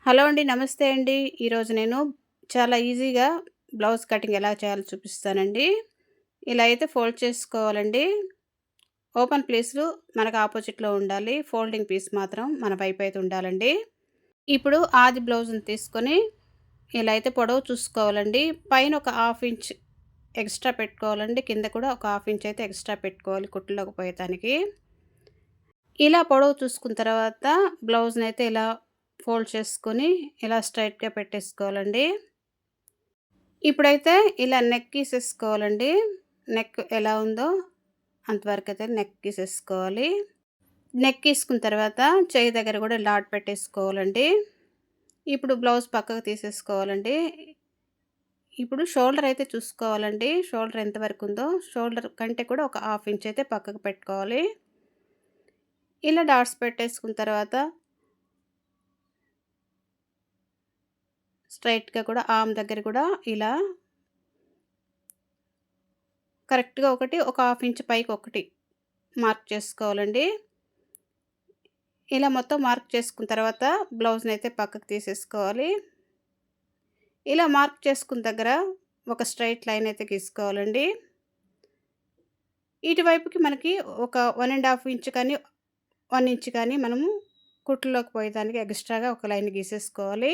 Hello అండి. నమస్తే అండి. ఈరోజు నేను చాలా ఈజీగా బ్లౌజ్ కటింగ్ ఎలా చేయాలో చూపిస్తానండి. ఇలా అయితే ఫోల్డ్ చేసుకోవాలండి. ఓపెన్ ప్లేస్‌లు మనకు ఆపోజిట్‌లో ఉండాలి. ఫోల్డింగ్ పీస్ మాత్రం మన వైపు అయితే ఉండాలండి. ఇప్పుడు ఆది బ్లౌజ్‌ని తీసుకొని ఇలా అయితే పొడవు చూసుకోవాలండి. పైన ఒక హాఫ్ ఇంచ్ ఎక్స్ట్రా పెట్టుకోవాలండి. కింద కూడా ఒక హాఫ్ ఇంచ్ అయితే ఎక్స్ట్రా పెట్టుకోవాలి కుట్టులోకి పోయేదానికి. ఇలా పొడవు చూసుకున్న తర్వాత బ్లౌజ్‌నైతే ఇలా ఫోల్డ్ చేసుకొని ఇలా స్ట్రెయిట్‌గా పెట్టేసుకోవాలండి. ఇప్పుడైతే ఇలా నెక్ గీసేసుకోవాలండి. నెక్ ఎలా ఉందో అంతవరకైతే నెక్ గీసేసుకోవాలి. నెక్ గీసుకున్న తర్వాత చెయ్యి దగ్గర కూడా డాట్ పెట్టేసుకోవాలండి. ఇప్పుడు బ్లౌజ్ పక్కకు తీసేసుకోవాలండి. ఇప్పుడు షోల్డర్ అయితే చూసుకోవాలండి. షోల్డర్ ఎంతవరకు ఉందో షోల్డర్ కంటే కూడా ఒక హాఫ్ ఇంచ్ అయితే పక్కకు పెట్టుకోవాలి. ఇలా డాట్స్ పెట్టేసుకున్న తర్వాత స్ట్రెయిట్‌గా కూడా ఆర్మ్ దగ్గర కూడా ఇలా కరెక్ట్‌గా ఒక హాఫ్ ఇంచ్ పైకి ఒకటి మార్క్ చేసుకోవాలండి. ఇలా మొత్తం మార్క్ చేసుకున్న తర్వాత బ్లౌజ్‌నైతే పక్కకు తీసేసుకోవాలి. ఇలా మార్క్ చేసుకున్న దగ్గర ఒక స్ట్రెయిట్ లైన్ అయితే గీసుకోవాలండి. ఇటువైపుకి మనకి ఒక 1 ½ ఇంచ్ కానీ, 1 ఇంచ్ కానీ మనము కుట్టులోకి పోయేదానికి ఎక్స్ట్రాగా ఒక లైన్ గీసేసుకోవాలి.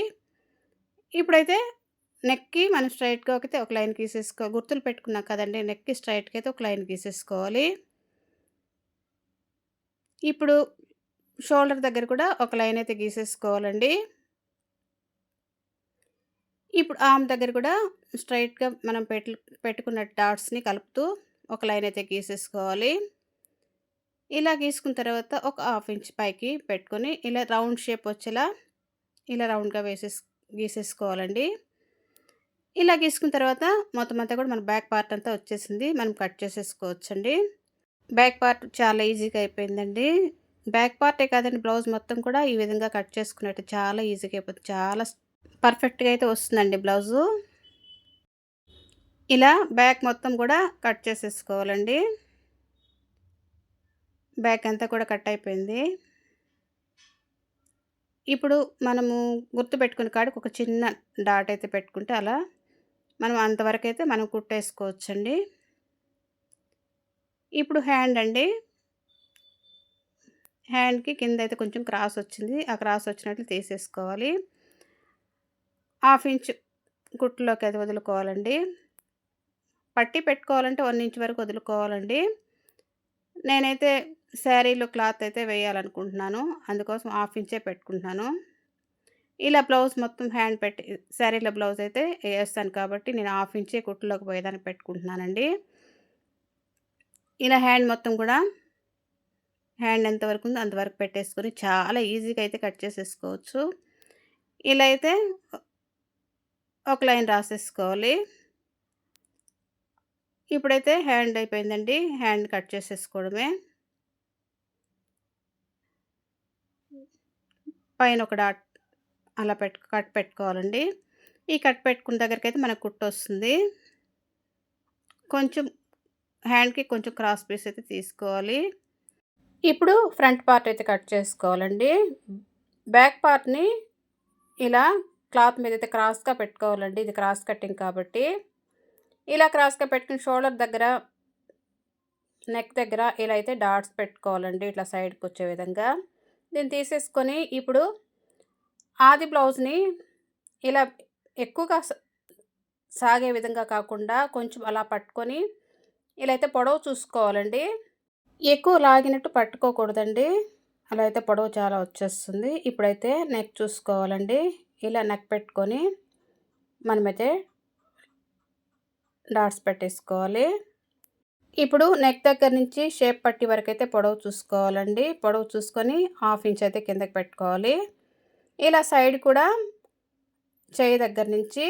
ఇప్పుడైతే నెక్‌కి మనం స్ట్రెయిట్‌గా అయితే ఒక లైన్ గుర్తులు పెట్టుకున్నాం కదండీ! నెక్‌కి స్ట్రెయిట్‌గా అయితే ఒక లైన్ గీసేసుకోవాలి. ఇప్పుడు షోల్డర్ దగ్గర కూడా ఒక లైన్ అయితే గీసేసుకోవాలండి. ఇప్పుడు ఆర్మ్ దగ్గర కూడా స్ట్రెయిట్‌గా మనం పెట్టుకున్న డాట్స్‌ని కలుపుతూ ఒక లైన్ అయితే గీసేసుకోవాలి. ఇలా గీసుకున్న తర్వాత ఒక హాఫ్ ఇంచ్ పైకి పెట్టుకొని ఇలా రౌండ్ షేప్ వచ్చేలా ఇలా రౌండ్‌గా గీసేసుకోవాలండి. ఇలా గీసుకున్న తర్వాత మొత్తం అంతా కూడా మన బ్యాక్ పార్ట్ అంతా వచ్చేసింది. మనం కట్ చేసేసుకోవచ్చండి. బ్యాక్ పార్ట్ చాలా ఈజీగా అయిపోయిందండి. బ్యాక్ పార్టే కాదండి బ్లౌజ్ మొత్తం కూడా ఈ విధంగా కట్ చేసుకున్నట్టు చాలా ఈజీగా అయిపోతుంది. చాలా పర్ఫెక్ట్‌గా అయితే వస్తుందండి బ్లౌజు. ఇలా బ్యాక్ మొత్తం కూడా కట్ చేసేసుకోవాలండి. బ్యాక్ అంతా కూడా కట్ అయిపోయింది. ఇప్పుడు మనము గుర్తుపెట్టుకునే కాడికి ఒక చిన్న డాట్ అయితే పెట్టుకుంటే అలా మనం అంతవరకైతే మనం కుట్టేసుకోవచ్చండి. ఇప్పుడు హ్యాండ్ అండి. హ్యాండ్‌కి కిందైతే కొంచెం క్రాస్ వచ్చింది. ఆ క్రాస్ వచ్చినట్లు తీసేసుకోవాలి. హాఫ్ ఇంచ్ కుట్టులోకి అది వదులుకోవాలండి. పట్టీ పెట్టుకోవాలంటే 1 ఇంచ్ వరకు వదులుకోవాలండి. నేనైతే శారీలో క్లాత్ అయితే వేయాలనుకుంటున్నాను. అందుకోసం హాఫ్ ఇంచే పెట్టుకుంటున్నాను. ఇలా బ్లౌజ్ మొత్తం హ్యాండ్ పెట్టి శారీలో బ్లౌజ్ అయితే ఏస్తాను కాబట్టి నేను హాఫ్ ఇంచే కుట్టులోకి పోయేదానికి పెట్టుకుంటున్నానండి. ఇలా హ్యాండ్ మొత్తం కూడా హ్యాండ్ ఎంతవరకు ఉందో అంతవరకు పెట్టేసుకొని చాలా ఈజీగా అయితే కట్ చేసేసుకోవచ్చు. ఇలా అయితే ఒక లైన్ రాసేసుకోవాలి. ఇప్పుడైతే హ్యాండ్ అయిపోయిందండి. హ్యాండ్ కట్ చేసేసుకోవడమే. పైన ఒక డాట్ అలా కట్ పెట్టుకోవాలండి. ఈ కట్ పెట్టుకున్న దగ్గరకైతే మనకు కుట్టొస్తుంది. కొంచెం హ్యాండ్‌కి కొంచెం క్రాస్ పీస్ అయితే తీసుకోవాలి. ఇప్పుడు ఫ్రంట్ పార్ట్ అయితే కట్ చేసుకోవాలండి. బ్యాక్ పార్ట్‌ని ఇలా క్లాత్ మీదైతే క్రాస్‌గా పెట్టుకోవాలండి. ఇది క్రాస్ కటింగ్ కాబట్టి. ఇలా క్రాస్‌గా పెట్టుకుని షోల్డర్ దగ్గర, నెక్ దగ్గర ఇలా అయితే డాట్స్ పెట్టుకోవాలండి. ఇట్లా సైడ్‌కొచ్చే విధంగా. దీన్ని తీసేసుకొని ఇప్పుడు ఆది బ్లౌజ్‌ని ఇలా ఎక్కువగా సాగే విధంగా కాకుండా కొంచెం అలా పట్టుకొని ఇలా అయితే పొడవు చూసుకోవాలండి. ఎక్కువ లాగినట్టు పట్టుకోకూడదండి. అలా అయితే పొడవు చాలా వచ్చేస్తుంది. ఇప్పుడైతే నెక్ చూసుకోవాలండి. ఇలా నెక్ పెట్టుకొని మనమైతే డాట్స్ పెట్టేసుకోవాలి. ఇప్పుడు నెక్ దగ్గర నుంచి షేప్ పట్టి వరకైతే పొడవు చూసుకోవాలండి. పొడవు చూసుకొని హాఫ్ ఇంచ్ అయితే కిందకి పెట్టుకోవాలి. ఇలా సైడ్ కూడా చెయ్యి దగ్గర నుంచి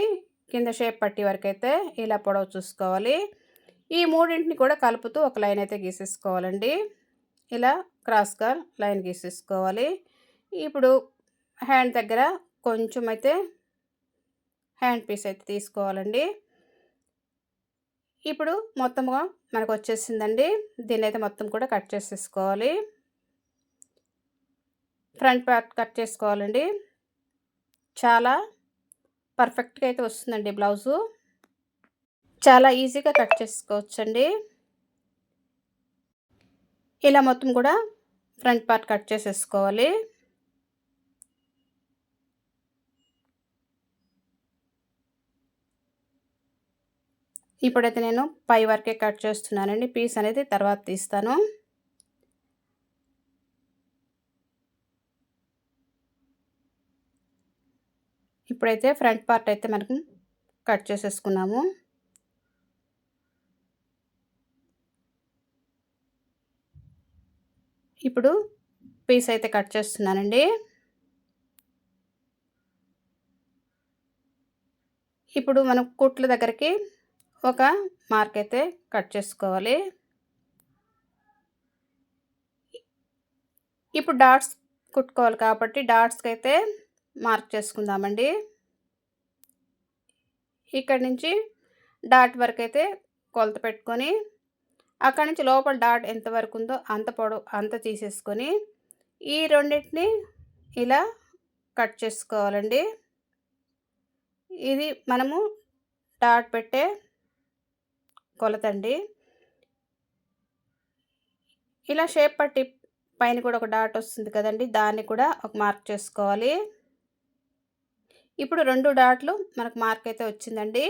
కింద షేప్ పట్టి వరకైతే ఇలా పొడవు చూసుకోవాలి. ఈ మూడింటిని కూడా కలుపుతూ ఒక లైన్ అయితే గీసేసుకోవాలండి. ఇలా క్రాస్‌గా లైన్ గీసేసుకోవాలి. ఇప్పుడు హ్యాండ్ దగ్గర కొంచెం అయితే హ్యాండ్ పీస్ అయితే తీసుకోవాలండి. ఇప్పుడు మొత్తముగా మనకొచ్చేసిందండి. దీన్నైతే మొత్తం కూడా కట్ చేసేసుకోవాలి. ఫ్రంట్ పార్ట్ కట్ చేసుకోవాలండి. చాలా పర్ఫెక్ట్‌గా అయితే వస్తుందండి బ్లౌజు. చాలా ఈజీగా కట్ చేసుకోవచ్చండి. ఇలా మొత్తం కూడా ఫ్రంట్ పార్ట్ కట్ చేసేసుకోవాలి. ఇప్పుడైతే నేను పై వరకే కట్ చేస్తున్నానండి. పీస్ అనేది తర్వాత తీస్తాను. ఇప్పుడైతే ఫ్రంట్ పార్ట్ అయితే మనకు కట్ చేసేసుకున్నాము. ఇప్పుడు పీస్ అయితే కట్ చేస్తున్నానండి. ఇప్పుడు మనం కుట్ల దగ్గరికి ఒక మార్క్ అయితే కట్ చేసుకోవాలి. ఇప్పుడు డాట్స్ కుట్టుకోవాలి కాబట్టి డాట్స్‌కైతే మార్క్ చేసుకుందామండి. ఇక్కడి నుంచి డాట్ వరకైతే కొలత పెట్టుకొని, అక్కడి నుంచి లోపల డాట్ ఎంత వరకు ఉందో అంత పొడవు అంత తీసేసుకొని, ఈ రెండిటిని ఇలా కట్ చేసుకోవాలండి. ఇది మనము డాట్ పెట్టే కొలతండి. ఇలా షేప్ పట్టి పైన కూడా ఒక డాట్ వస్తుంది కదండీ! దాన్ని కూడా ఒక మార్క్ చేసుకోవాలి. ఇప్పుడు 2 డాట్లు మనకు మార్క్ అయితే వచ్చిందండి.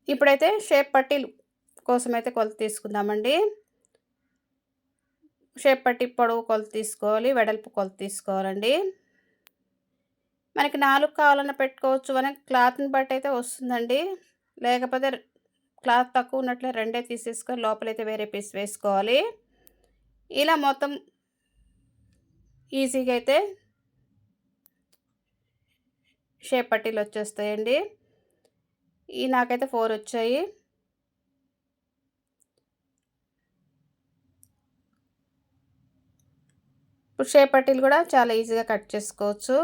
ఇప్పుడైతే షేప్ పట్టీలు కోసమైతే కొలత తీసుకుందామండి. షేప్ పట్టీ పొడవు కొలత తీసుకోవాలి. వెడల్పు కొలత తీసుకోవాలండి. మనకి 4 కావాలన్నా పెట్టుకోవచ్చు. మనకి క్లాత్‌ని బట్టి అయితే వస్తుందండి. లేకపోతే క్లాత్ తక్కువ ఉన్నట్లే రెండే తీసేసుకొని లోపలైతే వేరే పీస్ వేసుకోవాలి. ఇలా మొత్తం ఈజీగా అయితే షేప్ పట్టీలు వచ్చేస్తాయండి. నాకైతే 4 వచ్చాయి. ఇప్పుడు షేప్ పట్టీలు కూడా చాలా ఈజీగా కట్ చేసుకోవచ్చు.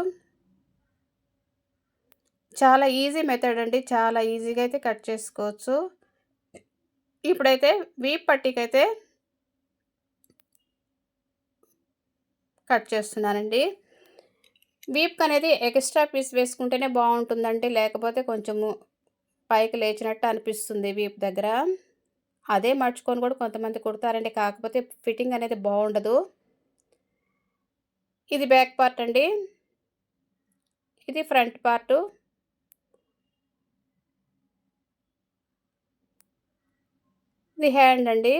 చాలా ఈజీ మెథడ్ అండి. చాలా ఈజీగా అయితే కట్ చేసుకోవచ్చు. ఇప్పుడైతే వీప్ పట్టీకైతే కట్ చేస్తున్నానండి. వీప్‌కనేది ఎక్స్‌ట్రా పీస్ వేసుకుంటేనే బావుంటుందండి. లేకపోతే కొంచెము పైకి లేచినట్టు అనిపిస్తుంది వీపు దగ్గర. అదే మడుచుకొని కూడా కొంతమంది కుడతారండి. కాకపోతే ఫిట్టింగ్ అనేది బావుండదు. ఇది బ్యాక్ పార్ట్ అండి. ఇది ఫ్రంట్ పార్టు. ఇది హ్యాండ్ అండి.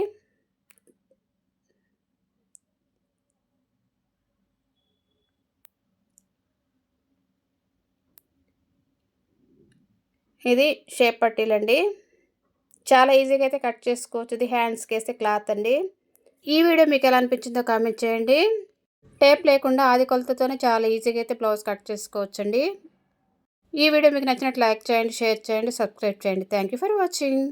ఇది షేప్ పట్టీలండి. చాలా ఈజీగా అయితే కట్ చేసుకోవచ్చు. ఇది హ్యాండ్స్‌కేసే క్లాత్ అండి. ఈ వీడియో మీకు ఎలా అనిపించిందో కామెంట్ చేయండి. టేప్ లేకుండా ఆది కొలతతోనే చాలా ఈజీగా అయితే బ్లౌజ్ కట్ చేసుకోవచ్చండి. ఈ వీడియో మీకు నచ్చినట్టు లైక్ చేయండి, షేర్ చేయండి, సబ్స్క్రైబ్ చేయండి. Thank you for watching.